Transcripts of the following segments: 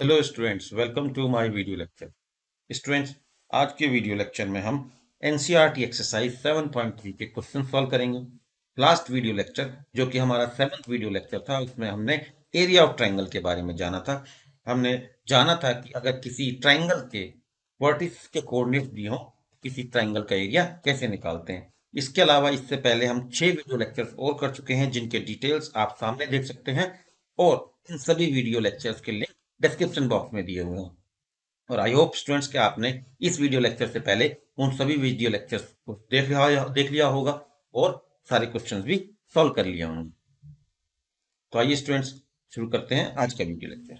Hello students, welcome to my video lecture. Students, आज के video lecture में हम एनसीईआरटी एक्सरसाइज 7.3 के क्वेश्चन सॉल्व करेंगे। लास्ट वीडियो लेक्चर जो कि हमारा 7th वीडियो लेक्चर था, उसमें हमने एरिया ऑफ ट्राइंगल के बारे में जाना था। हमने जाना था कि अगर किसी ट्राइंगल के वर्टिस के कोऑर्डिनेट्स दिए हों, किसी ट्राइंगल का एरिया कैसे निकालते हैं। इसके अलावा इससे पहले हम 6 वीडियो लेक्चर्स और कर चुके हैं, जिनके डिटेल्स आप सामने देख सकते हैं, और इन सभी वीडियो लेक्चर्स के लिंक डिस्क्रिप्शन बॉक्स में दिए हुए हैं। और आई होप स्टूडेंट्स कि आपने इस वीडियो लेक्चर से पहले उन सभी वीडियो लेक्चर्स को देख लिया होगा और सारे क्वेश्चंस भी सॉल्व कर लिए होंगे। तो आइए स्टूडेंट्स, शुरू करते हैं आज का video lecture.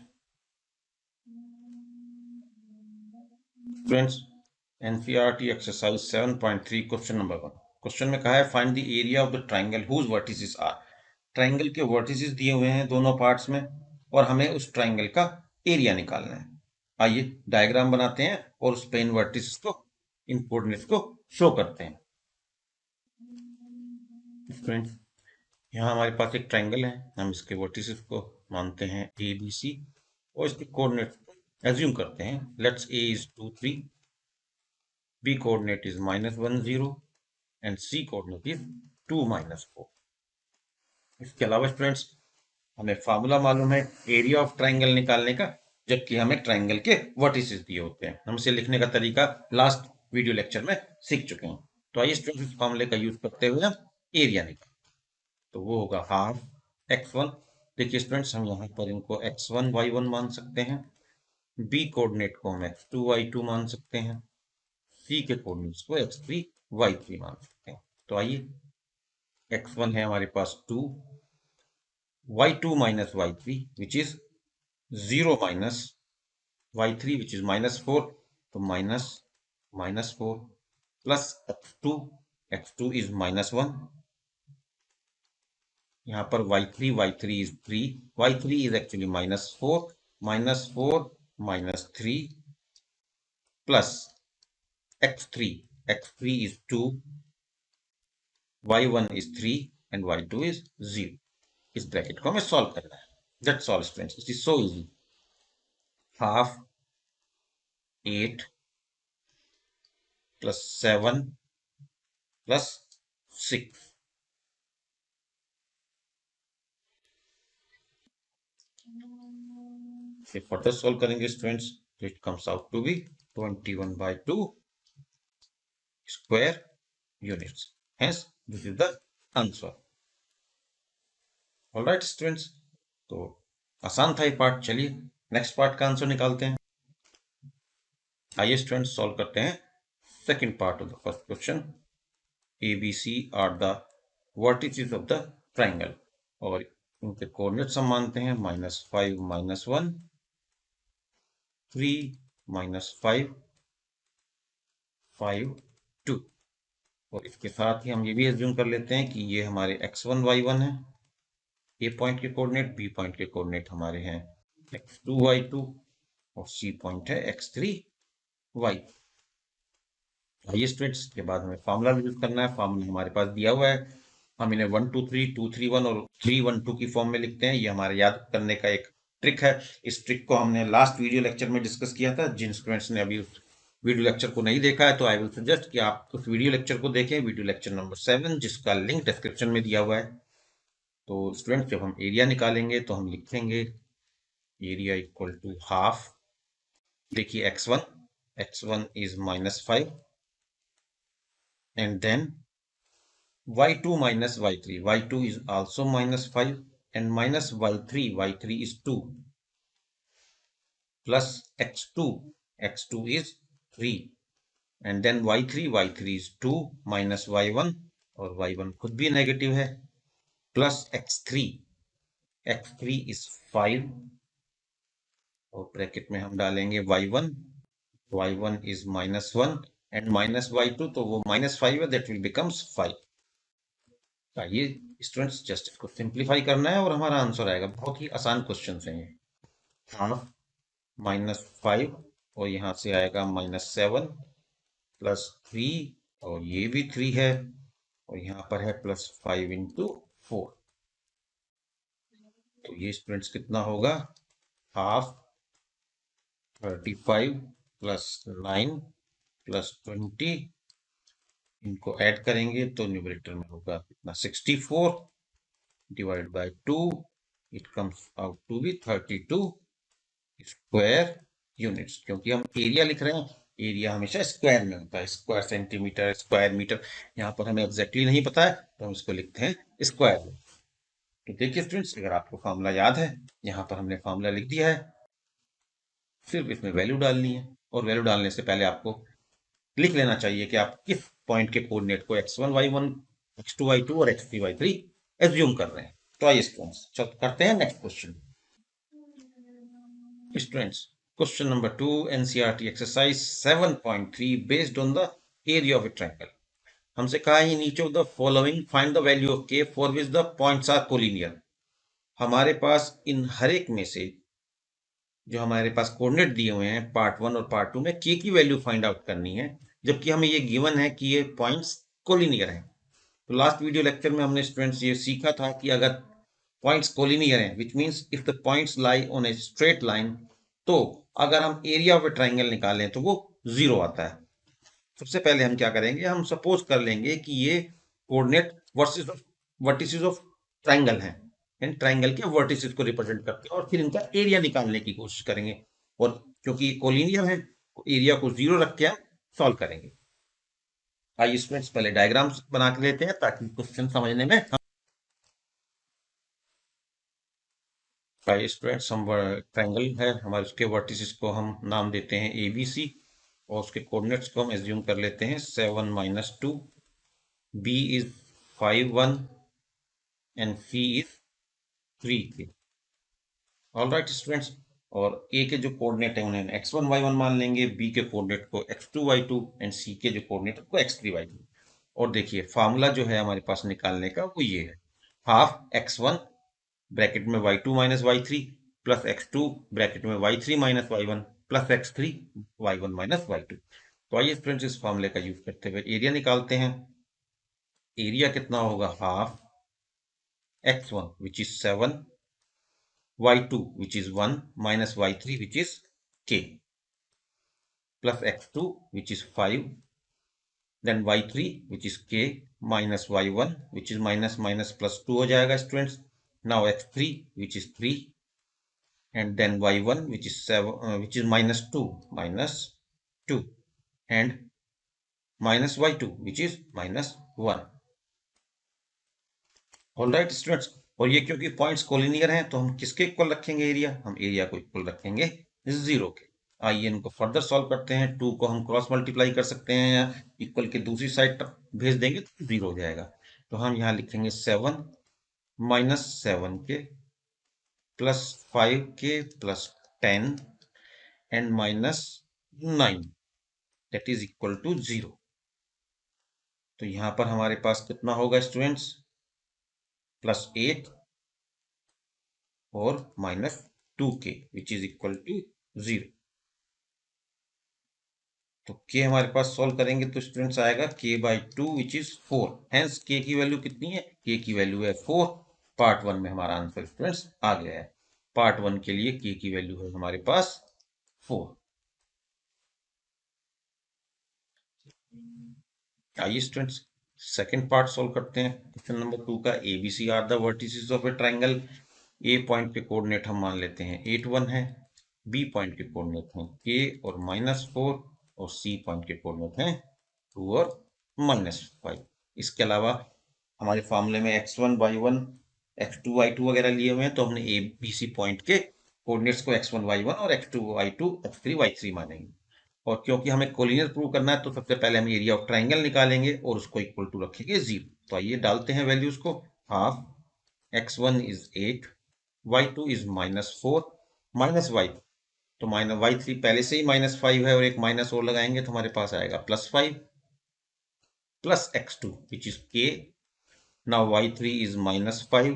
Students, NCERT exercise 7.3 question number 1। Question में कहा है find the area of the triangle whose vertices are. Triangle के वर्टिसेस दिए हुए हैं दोनों पार्ट्स में, और हमें उस ट्राइंगल का एरिया निकालना है। आइए डायग्राम बनाते हैं और उस पे इन वर्टिसेस को, इन कोऑर्डिनेट्स को शो करते हैं। फ्रेंड्स, यहाँ हमारे पास एक ट्राइंगल है, हम इसके वर्टिसेस को मानते हैं ए बी सी, और इसके कोऑर्डिनेट्स को एज्यूम करते हैं। Let's a is 2 3, B coordinate is -1 0 and C coordinate is 2 -4। इसके अलावा स्टूडेंट्स, हमें फार्मूला मालूम है एरिया ऑफ ट्राइंगल निकालने का, जबकि हमें ट्राइंगल के वर्टिसेस दिए होते हैं। हम इसे लिखने का तरीका लास्ट वीडियो लेक्चर में सीख चुके हैं। तो आइए स्टूडेंट्स, इस फार्मूले का यूज करते हुए हम एरिया निकालें। तो वो होगा हाफ x1। देखिए स्टूडेंट्स, हम यहाँ पर इनको x1 y1 मान सकते हैं, B कोऑर्डिनेट को हम x2 y2 मान सकते हैं, C के कोऑर्डिनेट्स को x3 y3 मान सकते हैं। तो आइए, x1 है हमारे पास 2, y2 minus y3 which is 0 minus y3 which is -4, तो -4 plus x2 is -1, यहाँ पर y3 is 3, y3 is actually -4, -4 -3 plus x3 is 2, y1 is 3 and y2 is 0। इस ब्रैकेट को हमें सॉल्व करना है। That's all students, it is so easy. Half 8 plus 7 plus 6। ये further solve करेंगे स्टूडेंट्स, तो it comes out to be 21/2 square units. Hence this is the answer. Alright students, तो आसान था ये पार्ट। चलिए नेक्स्ट पार्ट का आंसर निकालते हैं। आइए स्टूडेंट्स, सॉल्व करते हैं second part of the first question. ABC are the vertices of the triangle, और इनके कोऑर्डिनेट्स हम मानते हैं -5 -1, 3 -5 5 2। और इसके साथ ही हम ये भी एज्यूम कर लेते हैं कि ये हमारे x1 y1 है, ए पॉइंट के कोऑर्डिनेट, बी पॉइंट के कोऑर्डिनेट हमारे हैं x2 y2, और सी पॉइंट है x3 y। आइए स्टूडेंट्स, के बाद हमें फार्मूला यूज करना है। फार्मूला हमारे पास दिया हुआ है, हम इन्हें 1 2 3 2 3 1 और 3 1 2 की फॉर्म में लिखते हैं। ये हमारे याद करने का एक ट्रिक है। इस ट्रिक को हमने लास्ट वीडियो लेक्चर में डिस्कस किया था। जिन स्टूडेंट्स ने अभी उस वीडियो लेक्चर को नहीं देखा है, तो आई विल सजेस्ट कि आप उस वीडियो लेक्चर को देखें, वीडियो लेक्चर नंबर 7, जिसका लिंक डिस्क्रिप्शन में दिया हुआ है। तो स्टूडेंट्स, जब हम एरिया निकालेंगे तो हम लिखेंगे एरिया इक्वल टू हाफ। देखिए x1 is -5, and then y2 minus y2 is also -5, and minus y3 is 2, plus x2 is 3, and then y3 is 2 minus y1, और y1 खुद भी नेगेटिव है, plus x3 is 5, और bracket में हम डालेंगे y1 is -1 and minus y2, तो वो -5 है, that will becomes 5। ये स्टूडेंट्स जस्ट इसको सिंप्लीफाई करना है और हमारा आंसर आएगा। बहुत ही आसान क्वेश्चन है ये। हाफ -5, और यहाँ से आएगा -7 प्लस 3, और ये भी 3 है, और यहाँ पर है +5 × 4। तो ये स्टूडेंट्स कितना होगा, हाफ 35 प्लस 9 प्लस 20, इनको ऐड करेंगे तो न्यूमरेटर में होगा कितना 64 divide by 2, it comes out to be 32 square units. क्योंकि हम एरिया लिख रहे हैं, एरिया हमेशा स्क्वायर में होता है, स्क्वायर सेंटीमीटर, स्क्वायर मीटर। यहाँ पर हमें एग्जैक्टली नहीं पता है तो हम इसको लिखते हैं स्क्वायर में। तो देखिए स्टूडेंट्स, अगर आपको फॉर्मूला याद है, यहाँ पर हमने फॉर्मूला लिख दिया है, सिर्फ इसमें वैल्यू डालनी है। और वैल्यू डालने से पहले आपको लिख लेना चाहिए कि आप किस पॉइंट के कोऑर्डिनेट को x1 y1 x2 y2 और x3 y3 एज्यूम कर रहे हैं। तो आइए स्टूडेंट्स, चल करते हैं next question. Students, question number 2, NCERT exercise 7.3 based on the area of a triangle. हमसे कहा है in each of the following find the value of k for which the points are collinear. हमारे पास इन हर एक में से जो हमारे पास कोऑर्डिनेट दिए हुए हैं पार्ट 1 और पार्ट 2 में k की वैल्यू फाइंड आउट करनी है, जबकि हमें ये गिवन है कि ये पॉइंट्स कोलिनियर हैं। तो लास्ट वीडियो लेक्चर में हमने स्टूडेंट्स ये सीखा था कि अगर पॉइंट्स कोलिनियर हैं, which means if the points lie on a straight line, तो अगर हम एरिया ऑफ ए ट्राइंगल निकालें तो वो 0 आता है। सबसे पहले हम क्या करेंगे, हम सपोज कर लेंगे कि ये कोऑर्डिनेट वर्टिसेस ऑफ ट्राइंगल हैं, इन ट्राइंगल के वर्टिसेस को रिप्रेजेंट करते हैं, और फिर इनका एरिया निकालने की कोशिश करेंगे। और क्योंकि ये कोलिनियर है, एरिया को 0 रख के हम सॉल्व करेंगे। आइए स्टूडेंट्स, पहले डायग्राम्स बना के लेते हैं ताकि क्वेश्चन समझने में स्टूडेंट्स, हम ट्राइंगल है हमारे, उसके वर्टिसेस को हम नाम देते हैं ABC, और उसके कोऑर्डिनेट्स को हम एज्यूम कर लेते हैं 7 - 2, B is 5 1 and C is 3 all right students. और A के जो कोऑर्डिनेट है उन्हें x1 y1 मान लेंगे, B के कोऑर्डिनेट को x2 y2 एंड C के जो कोऑर्डिनेट को x3 y3। और देखिए फार्मूला जो है हमारे पास निकालने का वो ये है, हाफ x1 ब्रैकेट में y2 minus y3 plus x2 bracket में y3 minus y1 plus x3 y1 minus y2। तो आइए फ्रेंड्स, इस फॉर्मूले का यूज करते हुए एरिया निकालते हैं। एरिया कितना होगा, half x1 which is 7, y2 which is 1 minus y3 which is k, plus x2 which is 5, then y3 which is k minus y1 which is minus minus plus 2 हो जाएगा students. now x3 which is 3 and then y1 which is 7 which is minus 2 and minus y2 which is minus 1। Alright students, और ये क्योंकि points collinear हैं तो हम किसके equal रखेंगे एरिया, हम एरिया को इक्वल रखेंगे 0 के। आइए इनको फर्दर सॉल्व करते हैं। 2 को हम क्रॉस मल्टीप्लाई कर सकते हैं या इक्वल के दूसरी साइड भेज देंगे तो 0 हो जाएगा। तो हम यहाँ लिखेंगे 7 माइनस 7 के plus 5 k plus 10 and minus 9 that is equal to 0। तो यहाँ पर हमारे पास कितना होगा स्टूडेंट्स, +8 और -2k which is equal to 0। तो k हमारे पास सॉल्व करेंगे तो स्टूडेंट्स आएगा k/2 which is 4। Hence k की वैल्यू कितनी है, k की वैल्यू है 4। पार्ट 1 में हमारा आंसर स्टूडेंट्स आ गया है। पार्ट 1 के लिए k की वैल्यू है हमारे पास 4। आइए स्टूडेंट्स सेकंड पार्ट सॉल्व करते हैं। क्वेश्चन नंबर 2 का, ABC are the vertices of a triangle. A point के कोऑर्डिनेट हम मान लेते हैं 8 1 है, बी पॉइंट के कोऑर्डिनेट हैं k और -4, और सी पॉइंट के कोऑर्डिनेट हैं 2 और -5। इसके अलावा हमारे फॉर्मूले में x1 y1 x2 y2 वगैरह लिए हुए हैं, तो हमने ए बी सी पॉइंट के कोऑर्डिनेट्स को x1 y1 और x2 y2 x3 y3 मानेंगे। और क्योंकि हमें कोलिनियर प्रूव करना है तो सबसे पहले हम एरिया ऑफ ट्राइंगल निकालेंगे और उसको इक्वल टू रखेंगे 0। तो आइए डालते हैं वैल्यूज को। Half x1 is 8, y2 is -4 minus y, तो माइनस y3 पहले से ही -5 है और एक माइनस और लगाएंगे तो हमारे पास आएगा +5 plus x2 which is k। Now y3 is -5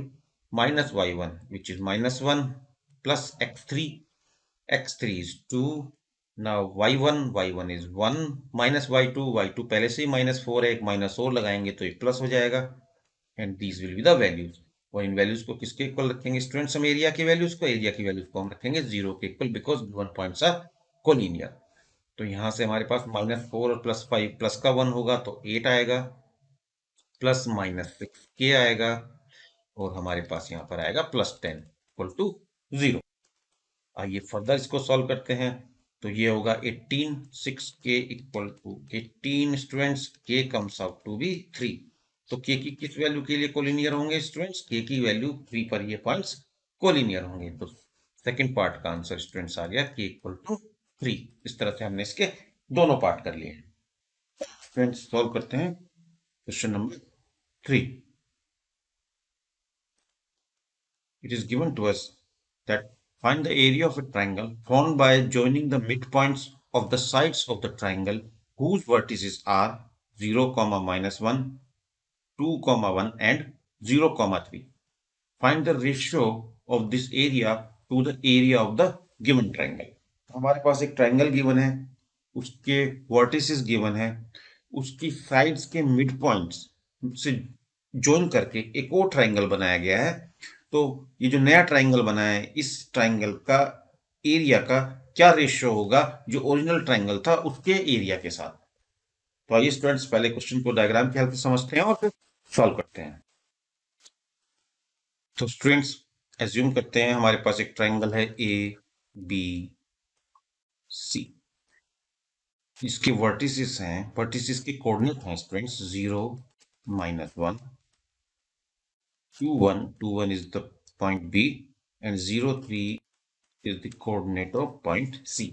minus y1 which is -1 plus x3 is 2। now y1 is 1 minus y2 पहले से ही -4 है, एक माइनस और लगाएंगे तो ये प्लस हो जाएगा। And these will be the values. और इन वैल्यूज को किसके इक्वल रखेंगे स्टूडेंट्स, हम एरिया की वैल्यूज को, एरिया की वैल्यूज को हम रखेंगे 0 के equal, because given points are collinear. तो यहां से हमारे पास -4 और +5 प्लस का 1 होगा तो 8 आएगा, प्लस -6k आएगा, और हमारे पास यहाँ पर आएगा +10 इक्वल टू 0। आइए फर्दर इसको सॉल्व करते हैं। तो ये होगा 18, 6k equal to 18 students, k comes out to be 3। तो k की किस वैल्यू के लिए कोलिनियर होंगे स्टूडेंट्स? k की वैल्यू 3 पर ये पॉइंट्स कोलिनियर होंगे। तो सेकंड पार्ट का आंसर स्टूडेंट्स आ गया k इक्वल टू 3। इस तरह से हमने इसके दोनों पार्ट कर लिए। फ्रेंड्स सॉल्व करते हैं question number 3। It is given to us that find the area of a triangle formed by joining the midpoints of the sides of the triangle whose vertices are 0, -1, 2, 1 and 0, 3. Find the ratio of this area to the area of the given triangle. हमारे पास एक triangle given है, उसके vertices given है, उसकी sides के mid points से join करके एक और ट्रायंगल बनाया गया है। तो ये जो नया ट्रायंगल बना है, इस ट्रायंगल का एरिया का क्या रेशियो होगा जो ओरिजिनल ट्रायंगल था उसके एरिया के साथ। तो आइए स्टूडेंट्स पहले क्वेश्चन को डायग्राम की हेल्प से समझते हैं और फिर सॉल्व करते हैं। तो स्टूडेंट्स एज्यूम करते हैं हमारे पास एक ट्रायंगल है ए बी सी। इसके वर्टिसेस हैं, वर्टिसेस के कोऑर्डिनेट हैं students 0, -1, 2, 1, 2, 1 is the point B and 0, 3 is the coordinate of point C।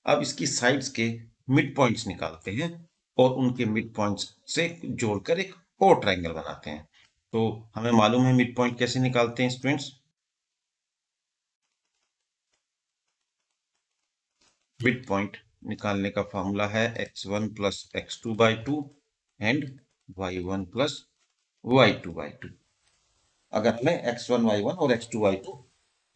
अब इसकी साइड्स के मिड पॉइंट्स निकालते हैं और उनके मिड पॉइंट्स से जोड़कर एक और ट्रायंगल बनाते हैं। तो हमें मालूम है मिड पॉइंट कैसे निकालते हैं स्टूडेंट्स। मिड पॉइंट निकालने का फॉर्मूला है x1 + x2/2 and y1 + y2/2। अगर हमें x1 y1 और x2 y2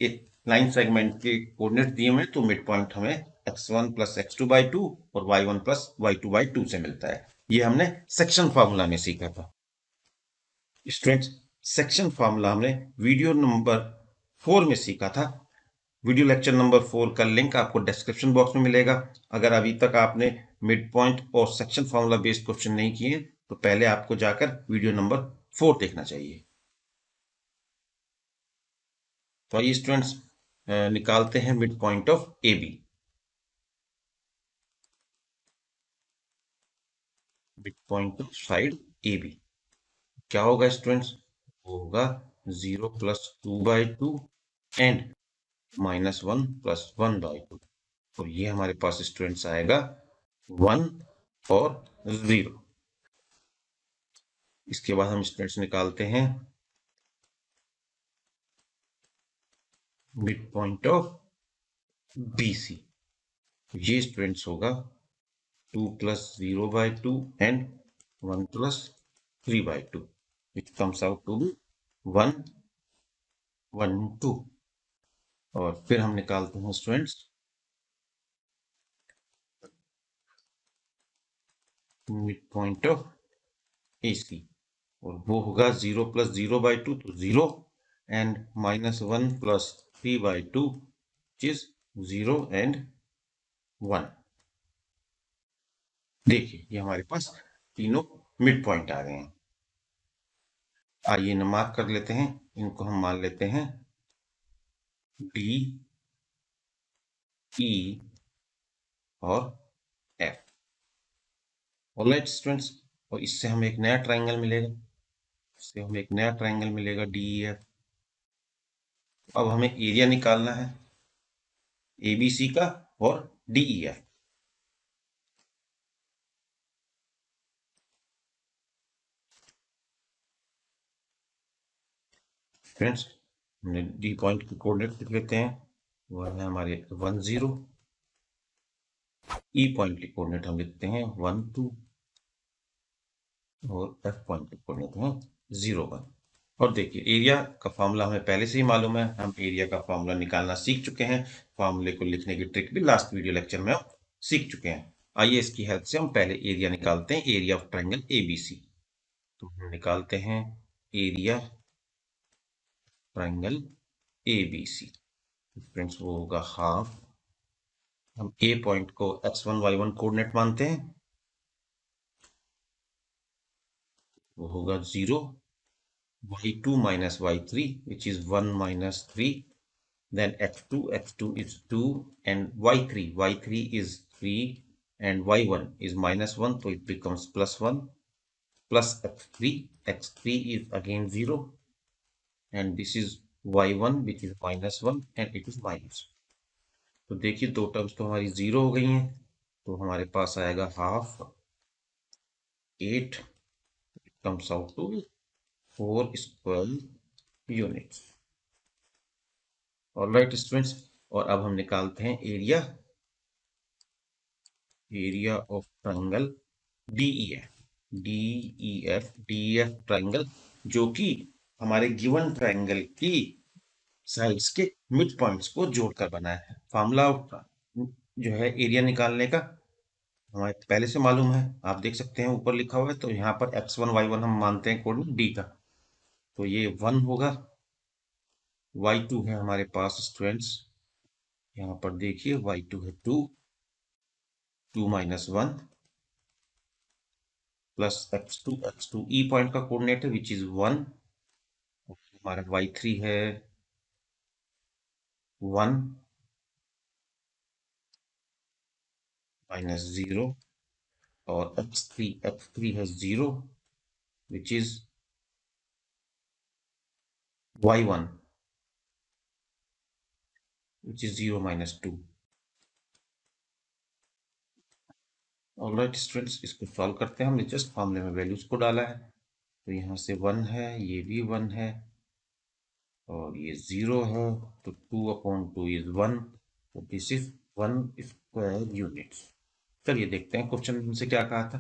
एक लाइन सेगमेंट के कोऑर्डिनेट दिए हुए तो मिड पॉइंट हमें x1 + x2/2 और y1 + y2/2 से मिलता है। ये हमने सेक्शन फार्मूला में सीखा था। स्टूडेंट्स सेक्शन फार्मूला हमने वीडियो नंबर 4 में सीखा था। वीडियो लेक्चर नंबर 4 का लिंक आपको डिस्क्रिप्शन बॉक्स में मिलेगा। अगर अभी तक आपने मिड पॉइंट और सेक्शन फार्मूला बेस्ड क्वेश्चन नहीं किए तो पहले आपको जाकर वीडियो नंबर 4 देखना चाहिए। तो आइए स्टूडेंट्स निकालते हैं mid point of A B. Mid point of side A B क्या होगा स्टूडेंट्स? वो होगा 0 + 2/2 एंड -1 + 1/2। तो ये हमारे पास स्टूडेंट्स आएगा 1 और 0। इसके बाद हम स्टूडेंट्स निकालते हैं mid point of B C. ये स्टूडेंट्स होगा 2 + 0/2 and 1 + 3/2 which comes out to be 1, 1, 2। और फिर हम निकालते हैं स्टूडेंट्स मिड पॉइंट ऑफ ए सी, और वो होगा 0 + 0/2 तो 0 एंड -1 + 3/2 which is 0 and 1। देखिए ये हमारे पास तीनों मिड पॉइंट आ गए हैं। आइए इन्हें मार्क कर लेते हैं। इनको हम मान लेते हैं डी, ई और एफ। ऑलराइट स्टूडेंट्स, और इससे हमें एक नया ट्रायंगल मिलेगा। इससे हमें एक नया ट्रायंगल मिलेगा डी ई एफ। अब हमें एरिया निकालना है ए बी सी का और डी ई एफ। फ्रेंड्स हमने डी पॉइंट की कोऑर्डिनेट लिख लेते हैं, वो है हमारे 1, 0। ई पॉइंट की कोऑर्डिनेट हम लिखते हैं 1, 2 और एफ पॉइंट की कोऑर्डिनेट हैं 0, 1। और देखिए एरिया का फॉर्मूला हमें पहले से ही मालूम है, हम एरिया का फॉर्मूला निकालना सीख चुके हैं। फॉर्मूले को लिखने की ट्रिक भी लास्ट वीडियो लेक्चर में हम सीख चुके हैं। आइए इसकी हेल्प से हम पहले एरिया निकालते हैं, एरिया ऑफ ट्रायंगल एबीसी। तो हम निकालते हैं एरिया ट्रायंगल एबीसी। फ्रेंड्स वो होगा 1/2 हम ए पॉइंट को x1 y1 कोऑर्डिनेट मानते हैं, वो होगा 0, y2 minus y3 which is 1 minus 3, then x2 is 2, and y3 is 3, and y1 is minus 1, so it becomes plus 1, plus x3 is again 0, and this is y1 which is minus 1 and it is minus। तो देखिए दो terms तो हमारी 0 हो गई हैं, तो हमारे पास आएगा half 8 comes out to 4 square units। Alright students, और अब हम निकालते हैं area of triangle DEF triangle, जो कि हमारे गिवन ट्रायंगल की साइड्स के मिड पॉइंट्स को जोड़कर बना है। फार्मूला जो है एरिया निकालने का हमारे पहले से मालूम है, आप देख सकते हैं ऊपर लिखा हुआ है। तो यहाँ पर x1 y1 हम मानते हैं कोऑर्डिनेट डी का, तो ये 1 होगा। y2 है हमारे पास स्टूडेंट्स, यहाँ पर देखिए y2 है 2 minus 1 प्लस x2 ई पॉइंट का कोऑर्डिनेट है विच इज 1, हमारा y3 है 1 minus 0, और x3 है 0 which is y1 which is 0 minus 2। Alright students, इसको सॉल्व करते हैं। हमने जस्ट फॉर्मूले में वैल्यूज को डाला है, तो यहाँ से 1 है, ये भी 1 है, और ये 0 है, तो 2/2 इज 1, तो दिस इज 1 स्क्वायर यूनिट्स। चलिए देखते हैं क्वेश्चन में हमसे क्या कहा था।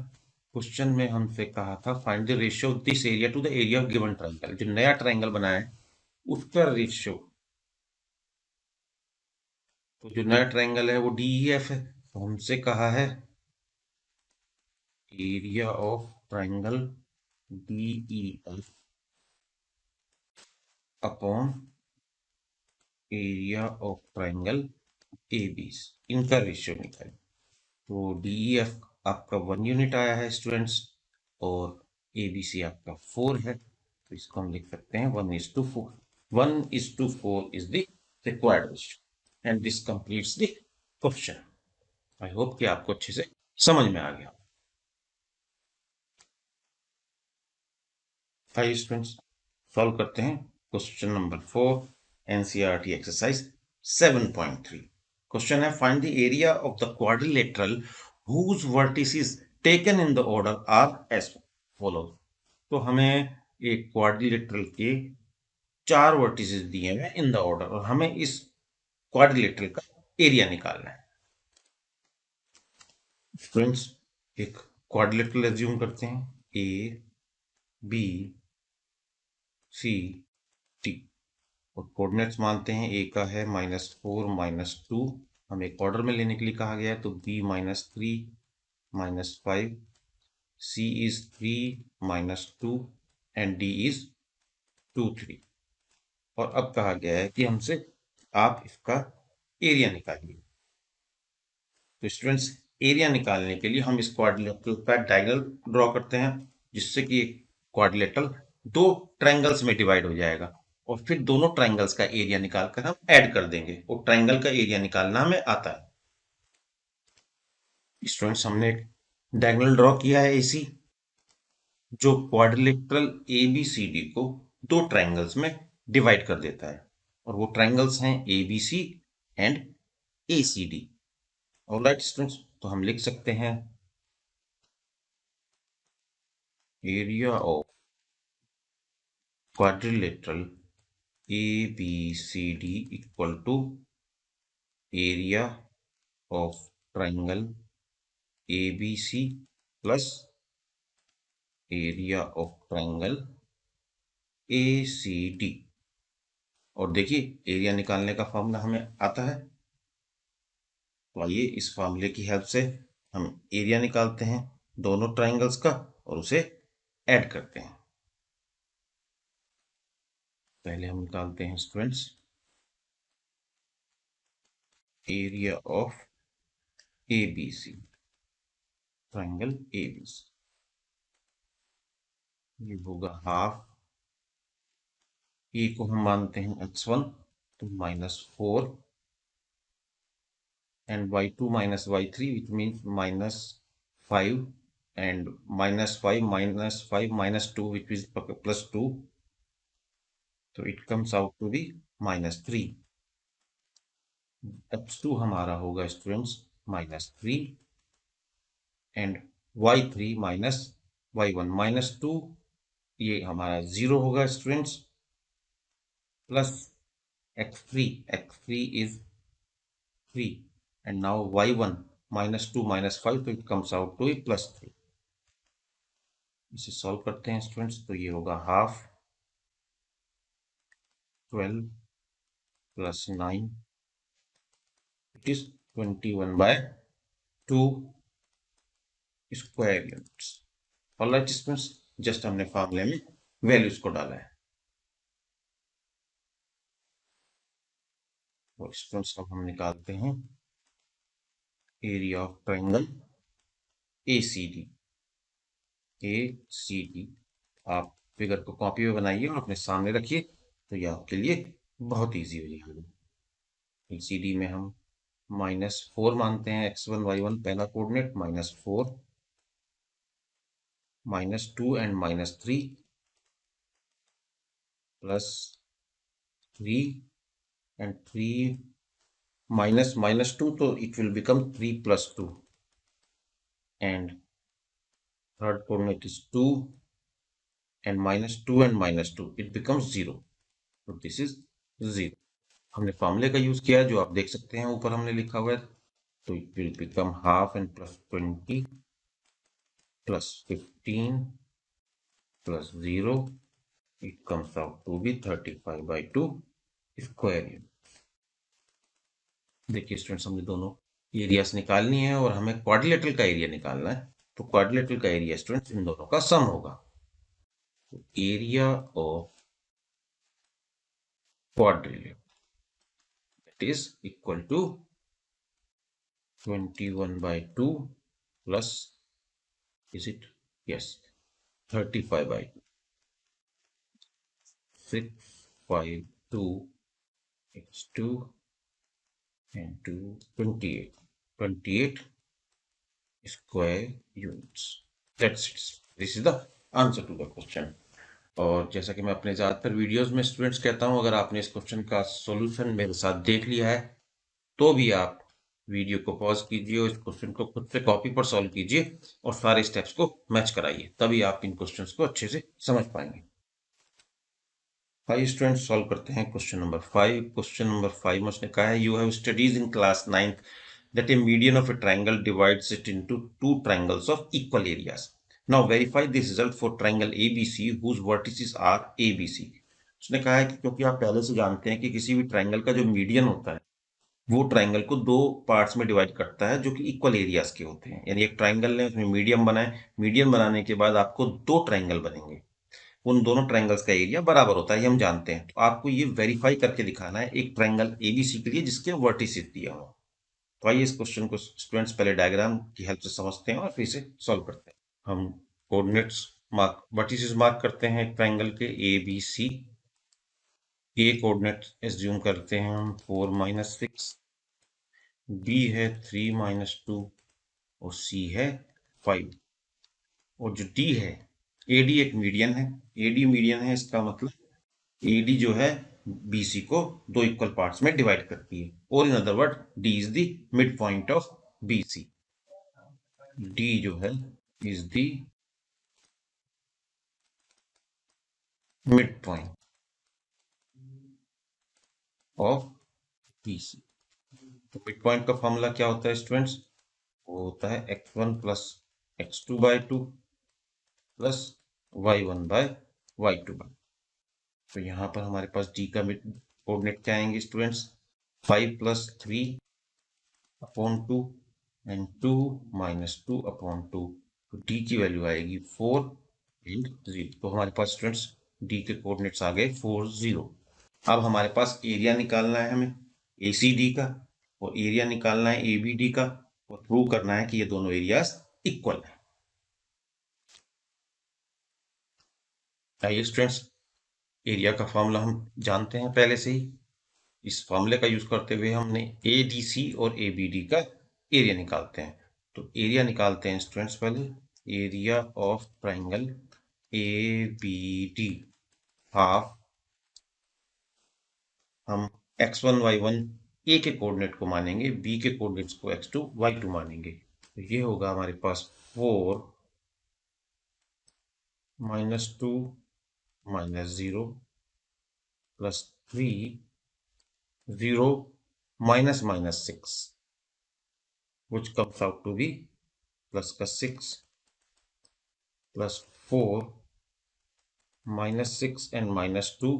क्वेश्चन में हमसे कहा था find the ratio of this area to the area of given triangle. जो नया ट्रायंगल बनाया है उसका रेशियो, तो जो नया ट्रायंगल है वो डीईएफ है, तो हमसे कहा है area of triangle DEF upon area of triangle ABC, इनका रेशियो निकालें। तो डीईएफ आपका 1 यूनिट आया है स्टूडेंट्स, और एबीसी आपका 4 है, तो इसको हम लिख सकते हैं 1:4। 1:4 is the required ratio, and this completes the question। I hope कि आपको अच्छे से समझ में आ गया। आइए स्टूडेंट्स सॉल्व करते हैं question number 4, NCERT exercise 7.3। Question है find the area of the quadrilateral whose vertices taken in the order are as follows। तो हमें एक क्वाड्रिलेटरल के 4 वर्टिसेस दिए हैं इन द ऑर्डर, और हमें इस क्वाड्रिलेटरल का एरिया निकालना है। फ्रेंड्स, एक क्वाड्रिलेटरल एज्यूम करते हैं, ए बी सी टी, और कोऑर्डिनेट्स मानते हैं ए का है -4 -2, हमें एक ऑर्डर में लेने के लिए कहा गया है, तो B -3 -5, C is 3 -2, and D is 2 3। और अब कहा गया है कि हमसे आप इसका एरिया निकालिए। तो स्टूडेंट्स, एरिया निकालने के लिए हम इस क्वाड्रिलेटरल का डायगोनल ड्रॉ करते हैं, जिससे कि क्वाड्रिलेटरल दो ट्रायंगल्स में डिवाइड हो जाएगा, और फिर दोनों ट्रायंगल्स का एरिया निकालकर हम ऐड कर देंगे, और ट्रायंगल का एरिया निकालना हमें आता है। स्टूडेंट्स, हमने एक डायगोनल ड्रॉ किया है एसी, जो क्वाड्रिलेटरल एबीसीडी को दो ट्रायंगल्स में डिवाइड कर देता है, और वो ट्रायंगल्स हैं ABC and ACD. Alright students, तो हम लिख सकते हैं area of quadrilateral ABCD equal to area of triangle ABC plus area of triangle ACD। और देखिए एरिया निकालने का फॉर्मूला हमें आता है, तो आइए इस फॉर्मूले की हेल्प से हम एरिया निकालते हैं दोनों ट्रायंगल्स का, और उसे ऐड करते हैं। पहले हम निकालते हैं students area of ABC, triangle ABC, ये होगा हाफ। ए को हम मानते हैं x1, तो -4 and y2 minus y3, which means -5, and -5 minus 5 minus 2, which is +2, so it comes out to be -3. x2 हमारा होगा students -3 and y3 minus y1 -2, ये हमारा 0 होगा students, plus x3 is 3, and now y1 -2 -5, so it comes out to be +3. इसे solve करते हैं students, तो ये होगा half 12 plus 9, it is 21/2 square units. Alright students, just हमने फॉर्मूले में वैल्यूज को डाला है। तो स्टूडेंट्स अब हम निकालते हैं एरिया ऑफ ट्रायंगल ACD। आप फिगर को कॉपी में बनाइए और अपने सामने रखिए, तो ये आपके लिए बहुत इजी हो जाएगा। ACD में हम -4 मानते हैं, x1 y1 पहला coordinate, -4 -2 and -3 +3 and 3 -2, so it will become 3 + 2, and third coordinate is 2 and -2 and -2, it becomes 0, so this is 0। हमने फॉर्मूले का यूज किया है, जो आप देख सकते हैं ऊपर हमने लिखा हुआ है, तो it will become half and +20 +15 +0, it comes out to be 35/2 square unit. देखिए स्टूडेंट्स, हमने दोनों एरियाज निकालनी है और हमें क्वाड्रिलेटरल का एरिया निकालना है, तो क्वाड्रिलेटरल का एरिया स्टूडेंट्स इन दोनों का सम होगा। तो area of quadrilateral that is equal to 21/2 plus, is it, yes, 35/2, 652 x2 and 28 square units. That's it. This is the answer to the question. और जैसा कि मैं अपने ज़्यादातर वीडियोस में स्टूडेंट्स कहता हूं, अगर आपने इस क्वेश्चन का सॉल्यूशन मेरे साथ देख लिया है, तो भी आप वीडियो को पॉज कीजिए और इस क्वेश्चन को खुद से कॉपी पर सॉल्व कीजिए और सारे स्टेप्स को मैच कराइए, तभी आप इन क्वेश्चंस को अच्छे से समझ पाएंगे। स्टूडेंट्स, सॉल्व करते हैं क्वेश्चन नंबर 5। क्वेश्चन नंबर 5 में उसने कहा है, you have studies in class 9th that a median of a triangle divides it into two triangles of equal areas. Now verify this result for triangle ABC whose vertices are ABC. उसने कहा है कि क्योंकि आप पहले से जानते हैं कि किसी भी ट्राइंगल का जो मीडियन होता है वो ट्राइंगल को दो पार्ट्स में डिवाइड करता है जो कि इक्वल एरियाज के होते हैं। यानी एक ट्राइंगल लें, उसमें मीडियम बनाए, मीडियम बनाने के बाद आपको दो ट्राइंगल बनेंगे, उन दोनों ट्राइंगल्स का एरिया बराबर होता है, ये हम जानते हैं। तो आपको ये वेरीफाई करके दिखाना है एक ट्राइंगल ABC के लिए जिसके वर्टिसेस दिया हो। तो आइए इस क्वेश्चन को स्टूडेंट्स पहले डायग्राम की हेल्प से समझते हैं और फिर इसे सॉल्व करते हैं। हम कोऑर्डिनेट्स मार्क, वर्टिसेस मार्क करते हैं एक ट्राइंगल के ABC। ए कोऑर्डिनेट एज्यूम करते हैं हम 4 - 6, B है 3 - 2 और C है 5। और जो D है, AD एक मीडियन है, AD मीडियन है, इसका मतलब AD जो है BC को दो इक्वल पार्ट्स में डिवाइड करती है, और in other word D is the mid point of BC। D जो है is the mid point of BC। तो मिड पॉइंट का फॉर्मूला क्या होता है स्टूडेंट्स? वो होता है x1 + x2/2 प्लस y1/y2। तो यहाँ पर हमारे पास D का मिड कोऑर्डिनेट क्या आएंगे स्टूडेंट्स? 5 + 3/2 एंड 2 - 2/2। तो D की वैल्यू आएगी 4 and 0। तो हमारे पास स्टूडेंट्स D के कोऑर्डिनेट्स आ गए 4, 0। अब हमारे पास एरिया निकालना है हमें ACD का और एरिया निकालना है ABD का। और प्रूव करना है कि ये दोनों एरियाज इक्वल है। आइए स्टूडेंट्स, एरिया का फॉर्मूला हम जानते हैं पहले से ही। इस फॉर्मूले का यूज करते हुए हमने ADC और ABD का एरिया निकालते हैं। तो एरिया निकालते हैं स्टूडेंट्स, पहले area of triangle ABD half हम x1 y1 ए के कोऑर्डिनेट को मानेंगे, बी के कोऑर्डिनेट्स को x2 y2 मानेंगे। तो ये होगा हमारे पास 4 -2 -0 +3 0 -6 which comes out to be plus का 6 +4 -6 and -2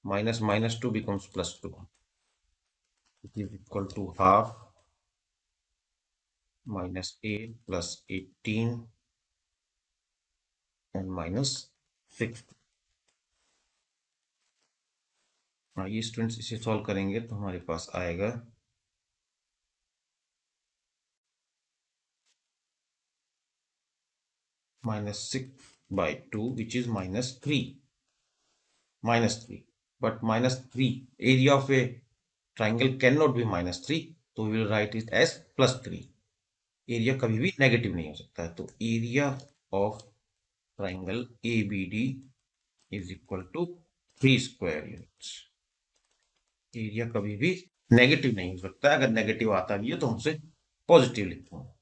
-2 becomes +2. It is equal to half -8 +18 and -6. ये स्टूडेंट्स इसे सॉल्व करेंगे तो हमारे पास आएगा -6/2 which is -3. But -3 area of a triangle cannot be -3, तो we will write it as +3. Area कभी भी नेगेटिव नहीं हो सकता है। तो area of triangle ABD is equal to 3 square units. Area कभी भी नेगेटिव नहीं हो सकता है, अगर नेगेटिव आता भी है तो हमसे पॉजिटिव लिखते हैं।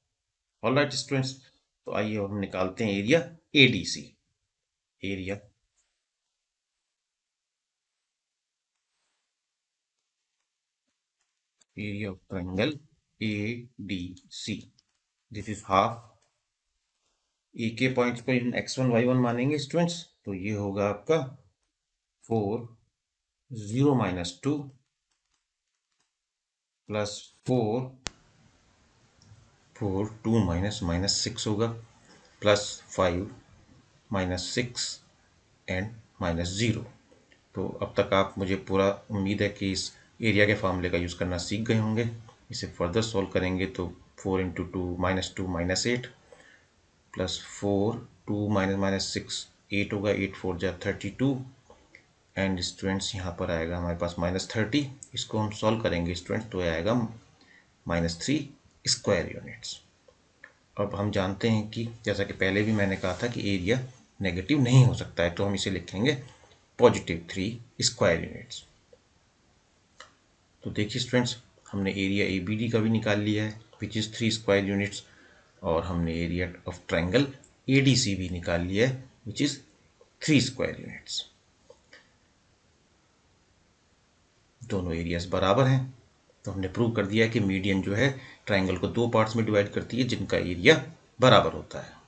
ऑलराइट स्टूडेंट्स, तो आइए हम निकालते हैं area ADC। Area of triangle ADC, this is half. A के पॉइंट्स को हम x1 y1 मानेंगे स्टूडेंट्स, तो ये होगा आपका 4 0 -2 +4 4 2 -6 होगा +5 -6 एंड -0। तो अब तक आप, मुझे पूरा उम्मीद है कि इस एरिया के फार्मूले का यूज़ करना सीख गए होंगे। इसे फर्दर सॉल्व करेंगे तो 4 × 2 -2 -8 +4 2 -6 8 होगा, 8 4 जा 32 एंड स्टूडेंट्स यहाँ पर आएगा हमारे पास -30। इसको हम सॉल्व करेंगे स्टूडेंट्स तो आएगा -3 स्क्वायर यूनिट्स। अब हम जानते हैं कि जैसा कि पहले भी मैंने कहा था कि एरिया नेगेटिव नहीं हो सकता है, तो हम इसे लिखेंगे +3 स्क्वायर यूनिट्स। तो देखिए स्टूडेंट्स, हमने एरिया ABD का भी निकाल लिया है विच इज़ 3 स्क्वायर यूनिट्स, और हमने एरिया ऑफ ट्राइंगल ADC भी निकाल लिया है विच इज़ 3 स्क्वायर यूनिट्स। दोनों एरियाज बराबर हैं, तो हमने प्रूव कर दिया कि मीडियन जो है ट्राइंगल को 2 पार्ट्स में डिवाइड करती है जिनका एरिया बराबर होता है।